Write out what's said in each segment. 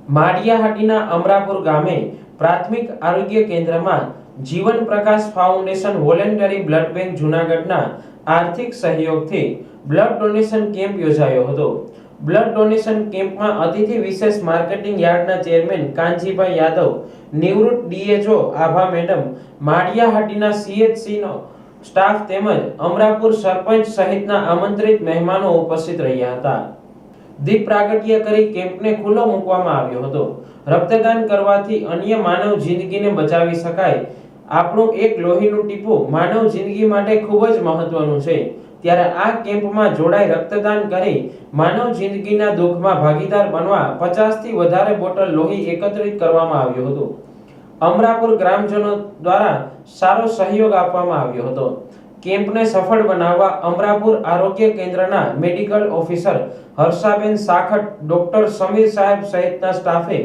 માળિયાહાટીના અમરાપુર ગામે પ્રાથમિક આરોગ્ય કેન્દ્રમાં જીવન પ્રકાશ ફાઉન્ડેશન વોલેન્ટરી બ્લડ બેંક જૂનાગઢના આર્થિક સહયોગથી બ્લડ ડોનેશન કેમ્પ યોજાયો હતો। બ્લડ ડોનેશન કેમ્પમાં અતિથિ વિશેષ માર્કેટિંગ યાર્ડના ચેરમેન કાનજીભાઈ યાદવ, નિવૃત્ત ડીએચઓ આભા મેડમ, માળિયાહાટીના સીએચસીનો સ્ટાફ તેમજ અમરાપુર સરપંચ સહિતના આમંત્રિત મહેમાનો ઉપસ્થિત રહ્યા હતા। દીપ પ્રાગટ્ય કરી કેમ્પને ખુલ્લો મૂકવામાં આવ્યો હતો। રક્તદાન કરવાથી અન્ય માનવ જિંદગીને બચાવી શકાય। આપણું એક લોહીનું ટીપું માનવ જિંદગી માટે ખૂબ જ મહત્વનું છે। ત્યારે આ કેમ્પમાં જોડાઈ રક્તદાન કરી માનવ જિંદગીના દુઃખમાં ભાગીદાર બનવા 50 થી વધારે બોટલ લોહી એકત્રિત કરવામાં આવ્યું હતું। અમરાપુર ગ્રામજનો દ્વારા સારો સહયોગ આપવામાં આવ્યો હતો। કેમ્પને સફળ બનાવવા અમરાપુર આરોગ્ય કેન્દ્રના medical officer Harshaben Sakhat, doctor Samir સાહેબ સહિતના સ્ટાફે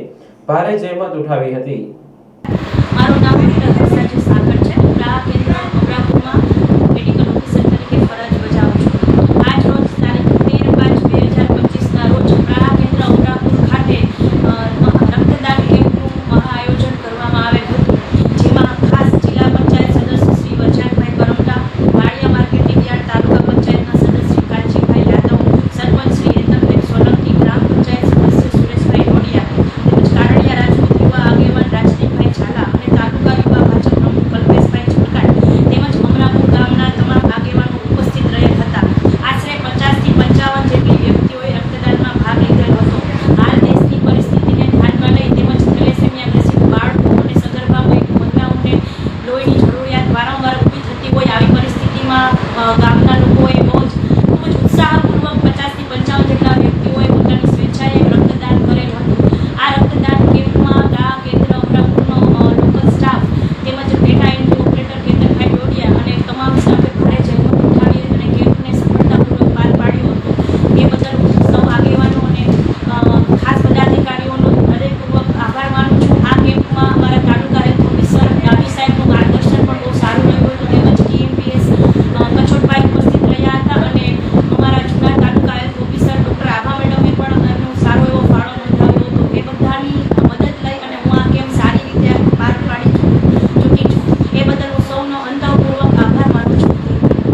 ભારે જહેમત ઉઠાવી હતી। મારું નામ ડોક્ટર સમીર સાખટ છે। આ કેન્દ્ર